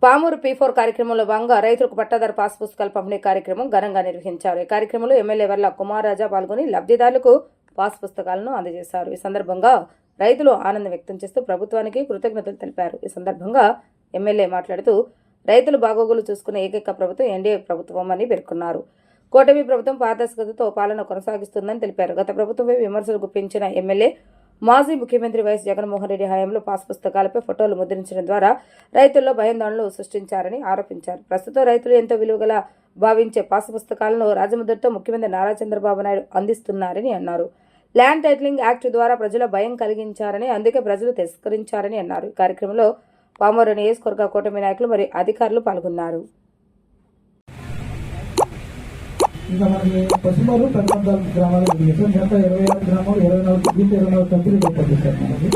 Pamuru P4 కార్యక్రమంలో భాగంగా రైతులకు పట్టాదారు పాస్ పుస్తకాల పంపిణీ కార్యక్రమం ఘనంగా నిర్వహించారు. ఈ కార్యక్రమంలో ఎమ్మెల్యే వర్ల కుమారరాజా పాల్గొని లబ్ధిదారులకు పాస్ పుస్తకాలను అందజేశారు. ఈ సందర్భంగా రైతులు ఆనందం వ్యక్తం చేస్తూ ప్రభుత్వానికి కృతజ్ఞతలు తెలిపారు. ఈ సందర్భంగా ఎమ్మెల్యే మాట్లాడుతూ రైతులు బాగోగులు చూసుకునే ఏకైక ప్రభుత్వం ఎన్డీఏ ప్రభుత్వం అని పేర్కొన్నారు. కూటమి ప్రభుత్వం పారదర్శకతతో పాలన కొనసాగిస్తుందని తెలిపారు. గత ప్రభుత్వంపై విమర్శలు గుప్పించిన ఎమ్మెల్యే మాజీ ముఖ్యమంత్రి వైఎస్ జగన్మోహన్ రెడ్డి హయాంలో పాస్ పుస్తకాలపై ఫోటోలు ముద్రించడం ద్వారా రైతుల్లో భయాందోళనలు సృష్టించారని ఆరోపించారు. ప్రస్తుతం రైతులు ఎంతో విలువగల భావించే పాస్ పుస్తకాలను రాజముద్రతో ముఖ్యమంత్రి నారా చంద్రబాబు నాయుడు అందిస్తున్నారని అన్నారు. ల్యాండ్ టైటిలింగ్ యాక్ట్ ద్వారా ప్రజల భయం కలిగించారని, అందుకే ప్రజలు తిరస్కరించారని అన్నారు. ఈ కార్యక్రమంలో పామూరు నియోజకవర్గ కూటమి నాయకులు మరియు అధికారులు పాల్గొన్నారు. ఇంకా మనకి పసుమూరు 14 గ్రామాలు మిగతా 26 గ్రామాలు 24 కంపెనీలు అయిపోతుంది సార్. మనకి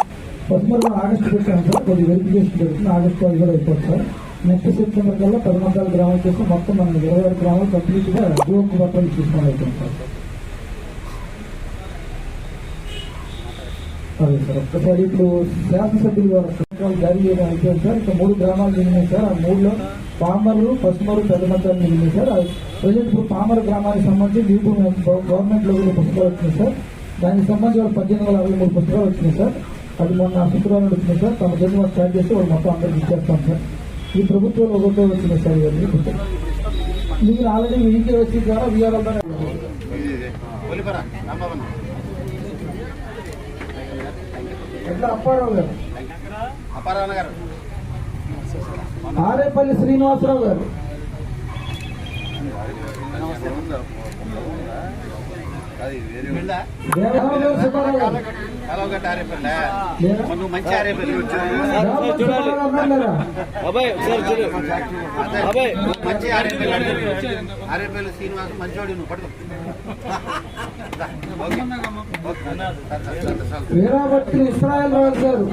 పసుమూరు ఆగస్టు పెట్టాము సార్, కొద్ది వెరిఫికేషన్ జరుగుతుంది. ఆగస్టు అది కూడా అయిపోతుంది సార్. నెక్స్ట్ సెప్టెంబర్ కల్లా 14 గ్రామాలు చేసి మొత్తం మనం 26 గ్రామాలు కంప్లీట్గా గ్రూప్ పత్రాలు తీసుకొని అవుతాం సార్. అదే సార్, ఒక్కసారి ఇప్పుడు శాసనసభ్యులు వారు జారీ చేయడం అయిపోయింది సార్. ఇంకా 3 గ్రామాలు మిగిలినాయి సార్. ఆ 3లో పామరు, పసుమూరు, పెద్దమంతాలు మిగిలినాయి సార్. ప్రజెంట్ ఇప్పుడు పామరు గ్రామానికి సంబంధించి దీపు గవర్నమెంట్ లో కూడా పుస్తకాలు వచ్చినాయి సార్. దానికి సంబంధించి 1863 పుస్తకాలు వచ్చినాయి సార్. అది మొన్న శుక్రవారం వచ్చినాయి సార్. తమ జన్మ స్టార్ట్ చేసి వాళ్ళు మొత్తం అందరికి ఇచ్చేస్తాం సార్. ఈ ప్రభుత్వంలో ఒకటో వచ్చినాయి సార్. ఇవన్నీ మీరు ఆల్రెడీ వీకే వచ్చి ద్వారా వీఆర్ఎల్ ఎట్లా అప్పారావు గారు, ఆరేపల్లి శ్రీనివాసరావు గారు, శ్రీనివాస్ మంచోడి నువ్వు పడుకో. వీరాభట్టి ఇస్రాయల్ రాజు గారు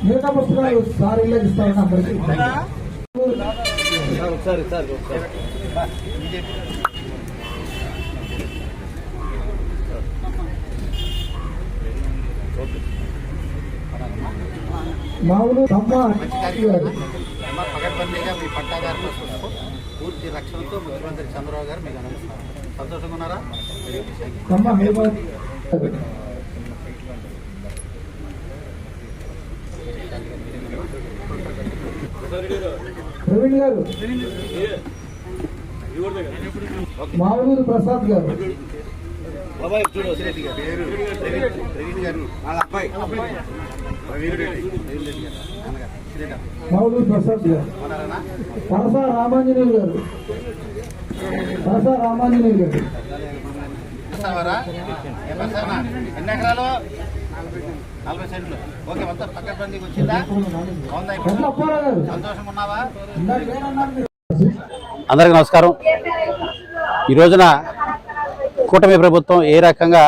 మిగతా పుస్తకాలు సార్ ఇళ్ళకి ఇస్తారని అందరికీ. మామూలు పకడ్బందీగా మీ పట్టాదారు పూర్తి రక్షణతో ముఖ్యమంత్రి చంద్రబాబు గారు మీకు అందిస్తున్నారు. సంతోషంగా ఉన్నారా? ప్రవీణ్ గారు, మామూలు ప్రసాద్ గారు, మామూలు ప్రసాద్ గారు, పరసా రామాంజనేయులు గారు, ఎన్ని ఎకరాలు? 40 సెంట్లు. ఓకే, మొత్తం పక్కబందీకి వచ్చిందా? సంతోషంగా ఉన్నావా? అందరికీ నమస్కారం. ఈ రోజున కూటమి ప్రభుత్వం ఏ రకంగా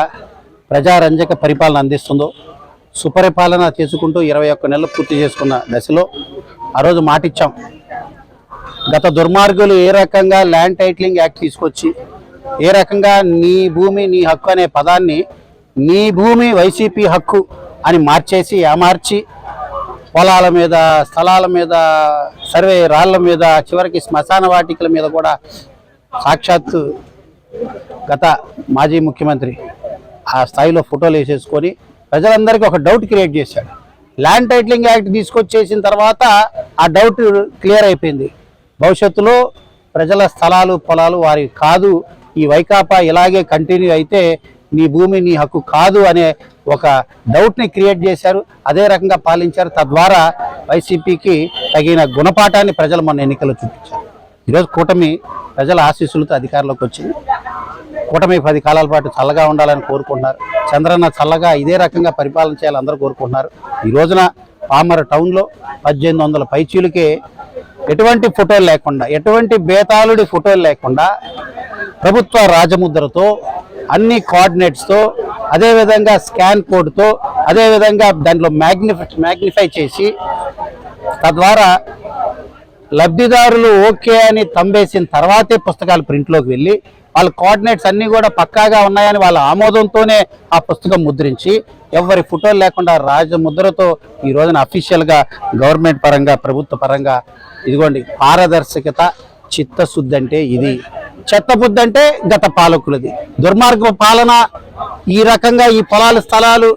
ప్రజారంజక పరిపాలన అందిస్తుందో, సుపరిపాలన చేసుకుంటూ 21 నెలలు పూర్తి చేసుకున్న దశలో ఆ రోజు మాటిచ్చాం. గత దుర్మార్గులు ఏ రకంగా ల్యాండ్ టైటిలింగ్ యాక్ట్ తీసుకొచ్చి ఏ రకంగా నీ భూమి నీ హక్కు అనే పదాన్ని నీ భూమి వైసీపీ హక్కు అని మార్చేసి ఏమార్చి పొలాల మీద, స్థలాల మీద, సర్వే రాళ్ల మీద, చివరికి శ్మశాన వాటికల మీద కూడా సాక్షాత్తు గత మాజీ ముఖ్యమంత్రి ఆ స్థాయిలో ఫోటోలు వేసేసుకొని ప్రజలందరికీ ఒక డౌట్ క్రియేట్ చేశాడు. ల్యాండ్ టైటిలింగ్ యాక్ట్ తీసుకొచ్చేసిన తర్వాత ఆ డౌట్ క్లియర్ అయిపోయింది. భవిష్యత్తులో ప్రజల స్థలాలు, పొలాలు వారి కాదు, ఈ వైకాపా ఇలాగే కంటిన్యూ అయితే నీ భూమి నీ హక్కు కాదు అనే ఒక డౌట్ని క్రియేట్ చేశారు. అదే రకంగా పాలించారు. తద్వారా వైసీపీకి తగిన గుణపాఠాన్ని ప్రజలు మొన్న ఎన్నికల్లో చూపించారు. ఈరోజు కూటమి ప్రజల ఆశీస్సులతో అధికారంలోకి వచ్చింది. కూటమి 10 కాలాల పాటు చల్లగా ఉండాలని కోరుకుంటున్నారు. చంద్రన్న చల్లగా ఇదే రకంగా పరిపాలన చేయాలని అందరూ కోరుకుంటున్నారు. ఈ రోజున పామర్ టౌన్లో 1800 పైచీలకే ఎటువంటి ఫోటోలు లేకుండా, ఎటువంటి బేతాళుడి ఫోటోలు లేకుండా ప్రభుత్వ రాజముద్రతో అన్ని కోఆర్డినేట్స్తో, అదేవిధంగా స్కాన్ కోడ్తో, అదేవిధంగా దాంట్లో మ్యాగ్నిఫై చేసి తద్వారా లబ్ధిదారులు ఓకే అని తంబేసిన తర్వాతే పుస్తకాలు ప్రింట్లోకి వెళ్ళి వాళ్ళ కోఆర్డినేట్స్ అన్నీ కూడా పక్కాగా ఉన్నాయని వాళ్ళ ఆమోదంతోనే ఆ పుస్తకం ముద్రించి ఎవరి ఫోటోలు లేకుండా రాజముద్రతో ఈ రోజున అఫీషియల్గా గవర్నమెంట్ పరంగా ప్రభుత్వ పరంగా ఇదిగోండి పారదర్శకత చిత్తశుద్ధి అంటే ఇది, చెత్తబుద్ధి అంటే గత పాలకులది. దుర్మార్గ పాలన ఈ రకంగా ఈ పొలాల స్థలాలు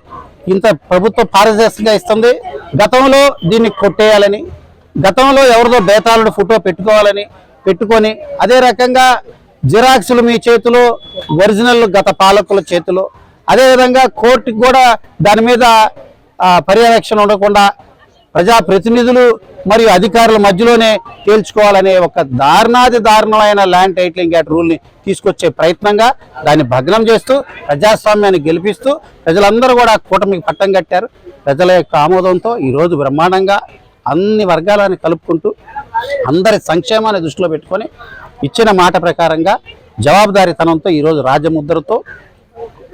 ఇంత ప్రభుత్వం పారదర్శకంగా ఇస్తుంది. గతంలో దీన్ని కొట్టేయాలని, గతంలో ఎవరిదో బేతాళుడు ఫోటో పెట్టుకొని అదే రకంగా జిరాక్సులు మీ చేతిలో, ఒరిజినల్ గత పాలకుల చేతిలో, అదేవిధంగా కోర్టుకి కూడా దాని మీద పర్యవేక్షణ ఉండకుండా ప్రజాప్రతినిధులు మరియు అధికారుల మధ్యలోనే తేల్చుకోవాలనే ఒక దారుణమైన ల్యాండ్ టైటిలింగ్ యాక్ట్ రూల్ని తీసుకొచ్చే ప్రయత్నంగా దాన్ని భగ్నం చేస్తూ ప్రజాస్వామ్యాన్ని గెలిపిస్తూ ప్రజలందరూ కూడా కూటమికి పట్టం కట్టారు. ప్రజల యొక్క ఆమోదంతో ఈరోజు బ్రహ్మాండంగా అన్ని వర్గాలను కలుపుకుంటూ అందరి సంక్షేమాన్ని దృష్టిలో పెట్టుకొని ఇచ్చిన మాట ప్రకారంగా జవాబుదారీతనంతో ఈరోజు రాజముద్రతో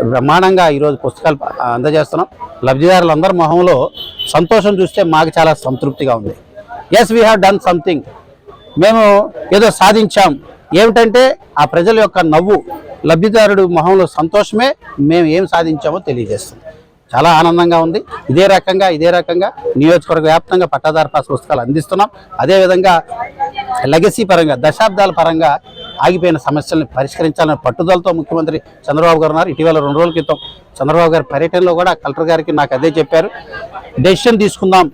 బ్రహ్మాండంగా ఈరోజు పుస్తకాలు అందజేస్తున్నాం. లబ్ధిదారులందరి మొహంలో సంతోషం చూస్తే మాకు చాలా సంతృప్తిగా ఉంది. Yes, we have done something, మేము ఏదో సాధించాం. ఏమిటంటే ఆ ప్రజల యొక్క నవ్వు, లబ్ధిదారుడు మొహంలో సంతోషమే మేము ఏం సాధించామో తెలియజేస్తుంది. చాలా ఆనందంగా ఉంది. ఇదే రకంగా నియోజకవర్గ వ్యాప్తంగా పట్టాదారు పాస్ పుస్తకాలు అందిస్తున్నాం. అదేవిధంగా లెగసీ పరంగా దశాబ్దాల పరంగా ఆగిపోయిన సమస్యలను పరిష్కరించాలని పట్టుదలతో ముఖ్యమంత్రి చంద్రబాబు గారు ఉన్నారు. ఇటీవల 2 రోజుల క్రితం చంద్రబాబు గారి పర్యటనలో కూడా కలెక్టర్ గారికి నాకు అదే చెప్పారు, డెసిషన్ తీసుకుందాం,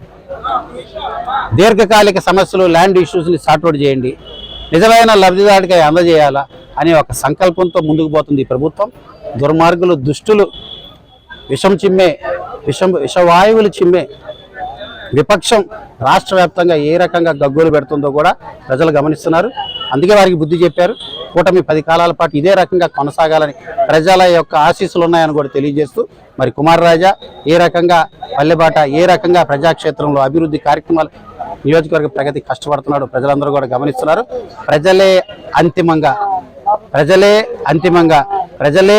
దీర్ఘకాలిక సమస్యలు ల్యాండ్ ఇష్యూస్ని సార్ట్అవుట్ చేయండి, నిజమైన లబ్ధిదారుడికి అందజేయాలా అనే ఒక సంకల్పంతో ముందుకు పోతుంది ఈ ప్రభుత్వం. దుర్మార్గులు, దుష్టులు, విషవాయువులు చిమ్మే విపక్షం రాష్ట్ర వ్యాప్తంగా ఏ రకంగా గగ్గోలు పెడుతుందో కూడా ప్రజలు గమనిస్తున్నారు. అందుకే వారికి బుద్ధి చెప్పారు. కూటమి 10 కాలాల పాటు ఇదే రకంగా కొనసాగాలని ప్రజల యొక్క ఆశీస్సులు ఉన్నాయని కూడా తెలియజేస్తూ మరి కుమార్ రాజా ఏ రకంగా పల్లెబాట, ఏ రకంగా ప్రజాక్షేత్రంలో అభివృద్ధి కార్యక్రమాలు, నియోజకవర్గ ప్రగతి కష్టపడుతున్నాడు ప్రజలందరూ కూడా గమనిస్తున్నారు. ప్రజలే అంతిమంగా